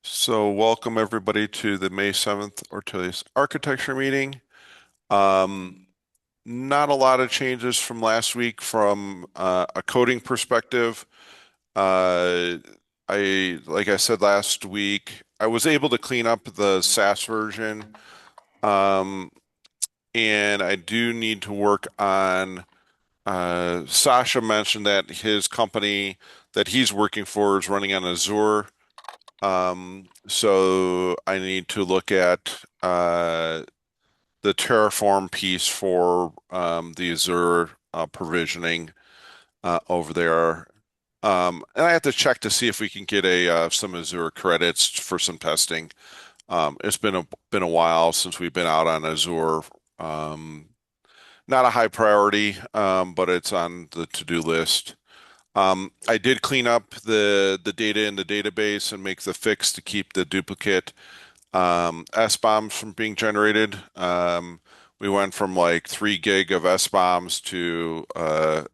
So welcome everybody to the May 7th Ortelius Architecture meeting. Um, Not a lot of changes from last week from a coding perspective. Uh, like I said last week, I was able to clean up the SAS version, um, and I do need to work on. Sasha mentioned that his company that he's working for is running on Azure. So I need to look at the Terraform piece for the Azure provisioning over there. And I have to check to see if we can get a some Azure credits for some testing. It's been a while since we've been out on Azure. Um, Not a high priority, but it's on the to-do list. I did clean up the data in the database and make the fix to keep the duplicate S-bombs from being generated. We went from like 3 gig of S-bombs to a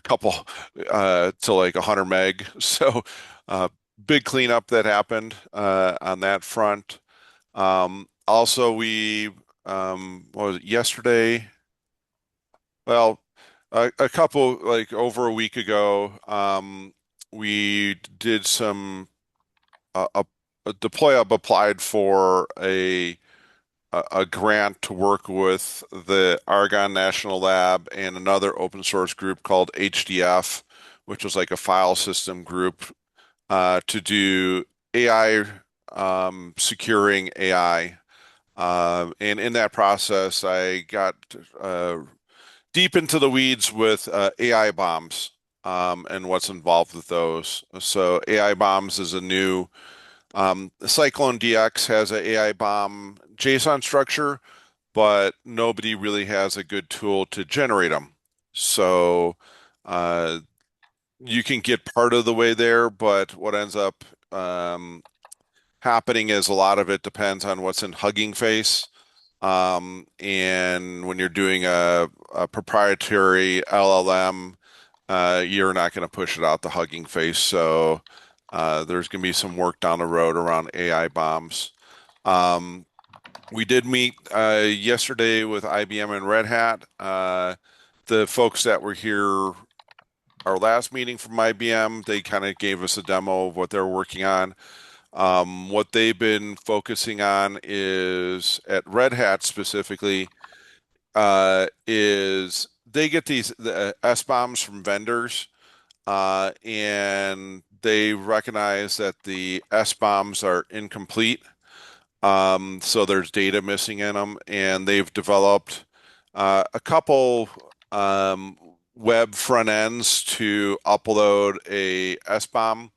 couple to like 100 meg. So uh, big cleanup that happened on that front. Also, we what was it, yesterday? Well, a couple like over a week ago, we did some a deploy up applied for a grant to work with the Argonne National Lab and another open source group called HDF, which was like a file system group to do AI securing AI. And in that process, I got uh, deep into the weeds with AI bombs and what's involved with those. So AI bombs is a new Cyclone DX has an AI bomb JSON structure, but nobody really has a good tool to generate them. So uh, you can get part of the way there, but what ends up happening is a lot of it depends on what's in Hugging Face. And when you're doing a proprietary LLM, you're not going to push it out the Hugging Face. So there's going to be some work down the road around AI bombs. Um, we did meet yesterday with IBM and Red Hat. The folks that were here our last meeting from IBM, they kind of gave us a demo of what they're working on. What they've been focusing on is at Red Hat specifically, is they get these S-bombs from vendors, and they recognize that the S-bombs are incomplete. So there's data missing in them, and they've developed a couple web front ends to upload a S-bomb,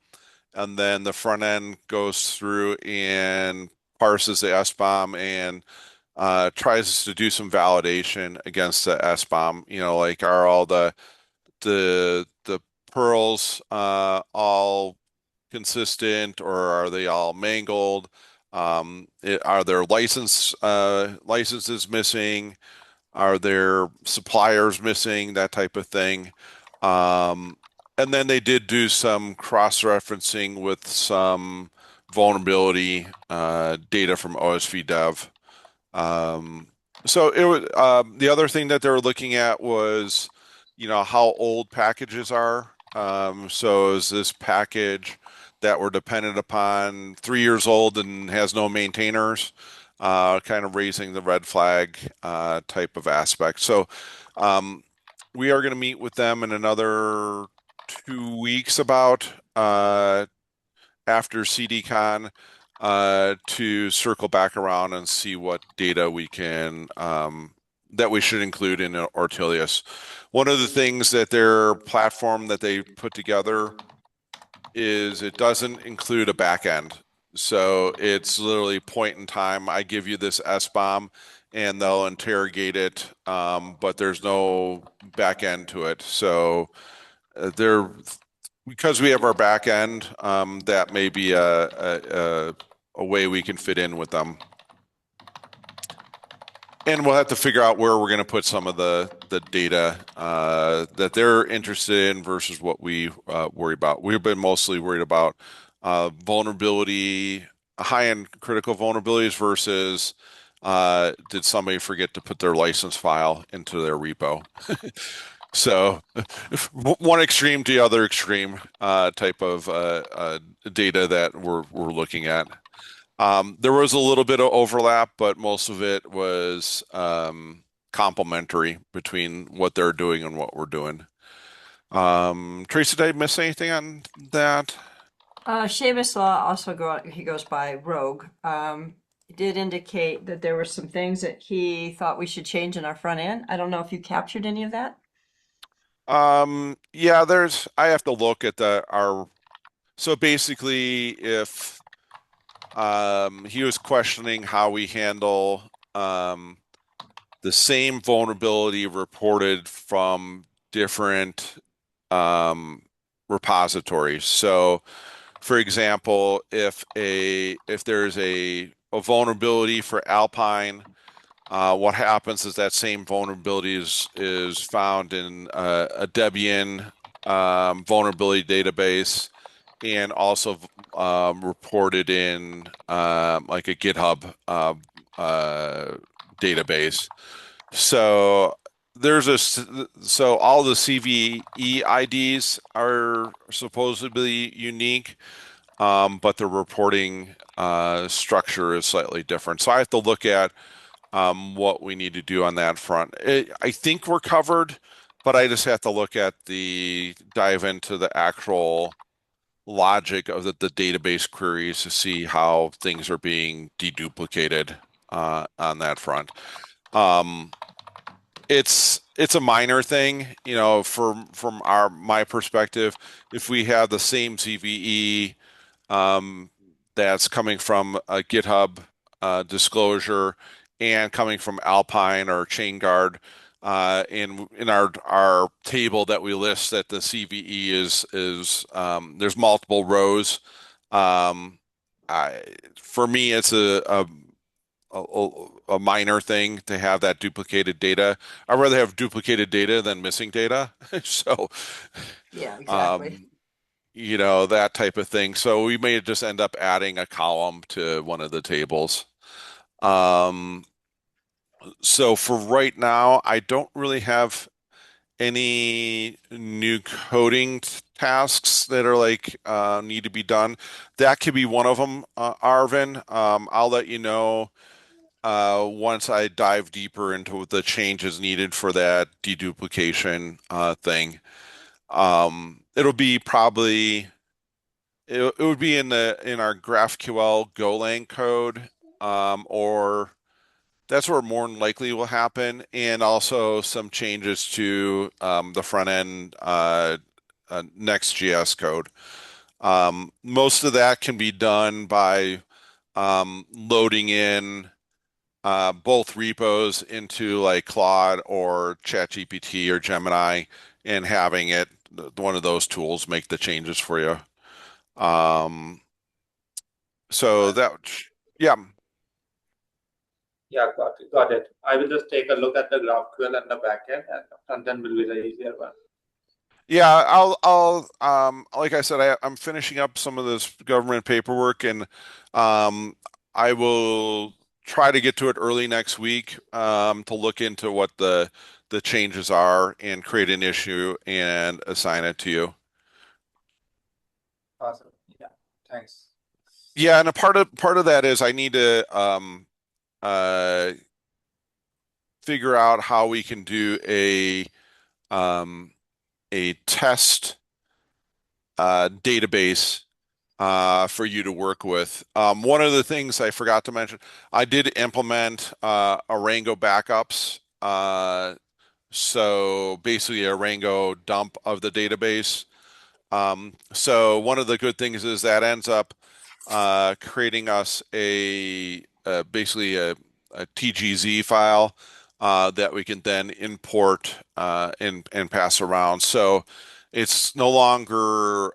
and then the front end goes through and parses the S-bomb and tries to do some validation against the S-bomb. You know, like are all the pearls all consistent, or are they all mangled? Are there licenses missing? Are there suppliers missing? That type of thing. Um, and then they did do some cross-referencing with some vulnerability data from OSV Dev. Um, so it was the other thing that they were looking at was, you know, how old packages are. So is this package that we're dependent upon 3 years old and has no maintainers? Kind of raising the red flag type of aspect. So um, we are going to meet with them in another 2 weeks about after CDCon to circle back around and see what data we can that we should include in Ortelius. One of the things that their platform that they put together is it doesn't include a back end. So it's literally point in time. I give you this S bomb and they'll interrogate it, but there's no back end to it. So they're because we have our back end, that may be a way we can fit in with them. And we'll have to figure out where we're going to put some of the data that they're interested in versus what we worry about. We've been mostly worried about vulnerability, high-end critical vulnerabilities versus did somebody forget to put their license file into their repo? So one extreme to the other extreme type of data that we're looking at. There was a little bit of overlap, but most of it was complementary between what they're doing and what we're doing. Tracy, did I miss anything on that? Seamus Law also he goes by Rogue. He did indicate that there were some things that he thought we should change in our front end. I don't know if you captured any of that. Yeah, I have to look at so basically if he was questioning how we handle the same vulnerability reported from different um, repositories. So, for example, if there's a vulnerability for Alpine, what happens is that same vulnerability is found in a Debian vulnerability database and also reported in like a GitHub uh, database. So there's so all the CVE IDs are supposedly unique, but the reporting structure is slightly different. So I have to look at what we need to do on that front. I think we're covered, but I just have to look at dive into the actual logic of the database queries to see how things are being deduplicated on that front. Um, it's a minor thing, from our my perspective. If we have the same CVE that's coming from a GitHub disclosure and coming from Alpine or ChainGuard, in our table that we list that the CVE is there's multiple rows. Um, I, for me, it's a minor thing to have that duplicated data. I'd rather have duplicated data than missing data. So, Yeah, exactly. um, that type of thing. So we may just end up adding a column to one of the tables. Um, so for right now, I don't really have any new coding tasks that are like need to be done. That could be one of them, Arvin. I'll let you know once I dive deeper into the changes needed for that deduplication thing. It'll be probably it would be in our GraphQL Golang code, or that's where more than likely will happen, and also some changes to the front end Next.js code. Most of that can be done by loading in both repos into like Claude or ChatGPT or Gemini and having one of those tools make the changes for you. Um, so Uh, that, yeah, yeah, got it. Got it. I will just take a look at the GraphQL and the backend, and the front end will be the easier one. yeah, like I said, I'm finishing up some of this government paperwork and, um, I will try to get to it early next week, to look into what the changes are and create an issue and assign it to you. Awesome. Yeah. Thanks. Yeah, and a part of that is I need to uh figure out how we can do um a test database for you to work with. One of the things I forgot to mention, I did implement Arango backups. So basically a Rango dump of the database. So one of the good things is that ends up creating us basically a TGZ file that we can then import and pass around. So it's no longer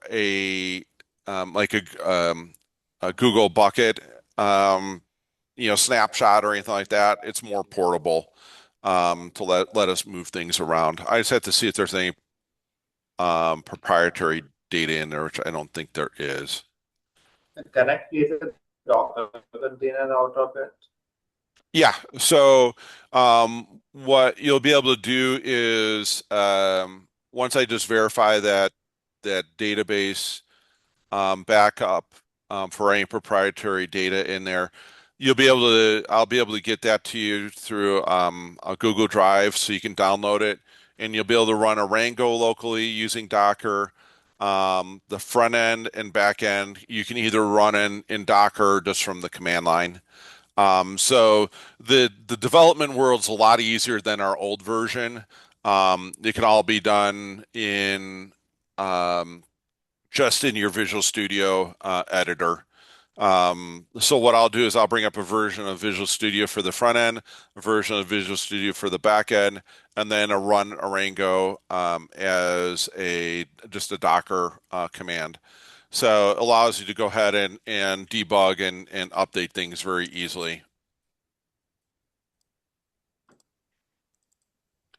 like a Google bucket. Um, snapshot or anything like that. It's more portable to let us move things around. I just have to see if there's any proprietary data in there, which I don't think there is. Can I create a Docker container out of it? Yeah. So what you'll be able to do is once I just verify that database backup for any proprietary data in there, I'll be able to get that to you through a Google Drive so you can download it, and you'll be able to run a Rango locally using Docker. The front end and back end, you can either run in Docker just from the command line. So the development world's a lot easier than our old version. It can all be done in um, just in your Visual Studio editor. So what I'll do is I'll bring up a version of Visual Studio for the front end, a version of Visual Studio for the back end, and then a run Arango as just a Docker command. So it allows you to go ahead and debug and update things very easily.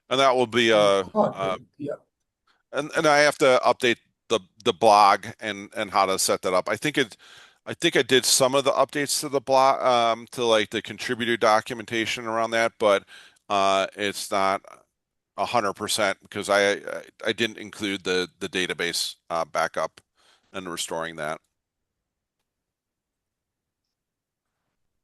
And that will be Okay. Yeah. and I have to update the blog and how to set that up. I think I did some of the updates to the blog to like the contributor documentation around that, but it's not 100% because I didn't include the database backup and restoring that.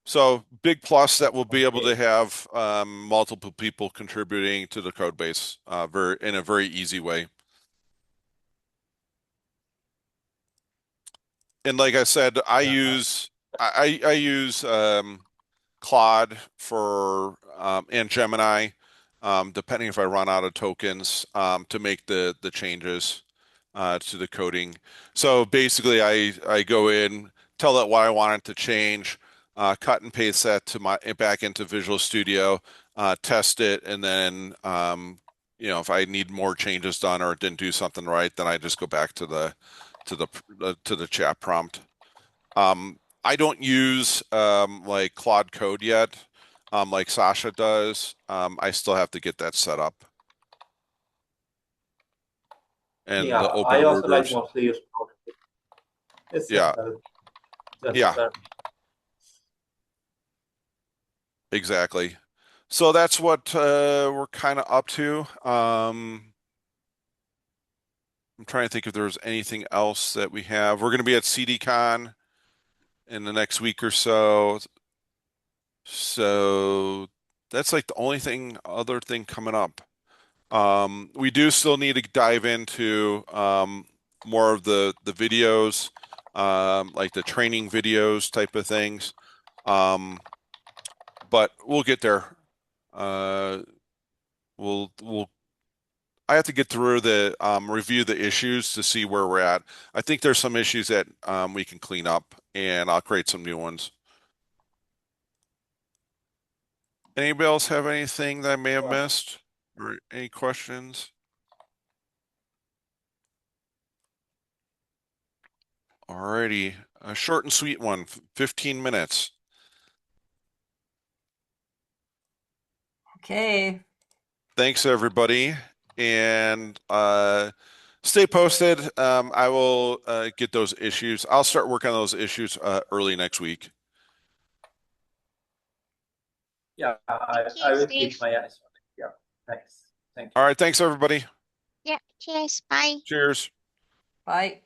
So big plus that we'll be able Okay. to have multiple people contributing to the code base in a very easy way. And like I said, Yeah. I use Claude for and Gemini, depending if I run out of tokens to make the changes to the coding. So basically, I go in, tell it what I want it to change, cut and paste that to my back into Visual Studio, test it, and then if I need more changes done or it didn't do something right, then I just go back to the chat prompt. I don't use like Claude Code yet, like Sasha does. I still have to get that set up. And Yeah. the I open also like orders. mostly use Node. It's Yeah, simple. Just yeah, exactly. So that's what we're kind of up to. I'm trying to think if there's anything else that we have. We're going to be at CDCon in the next week or so. So that's like the only other thing coming up. We do still need to dive into more of the videos, like the training videos type of things. Um, but we'll get there. Uh, we'll I have to get through the review the issues to see where we're at. I think there's some issues that we can clean up, and I'll create some new ones. Anybody else have anything that I may have sure. missed, or any questions? Alrighty, a short and sweet one, 15 minutes. Okay. Thanks, everybody, and stay posted. I will get those issues. I'll start working on those issues early next week. Yeah. Thank I you, will Steve. keep my eyes on it. Yeah. Thanks. Thank All you. right, thanks, everybody. Yeah, cheers. Bye. Cheers. Bye.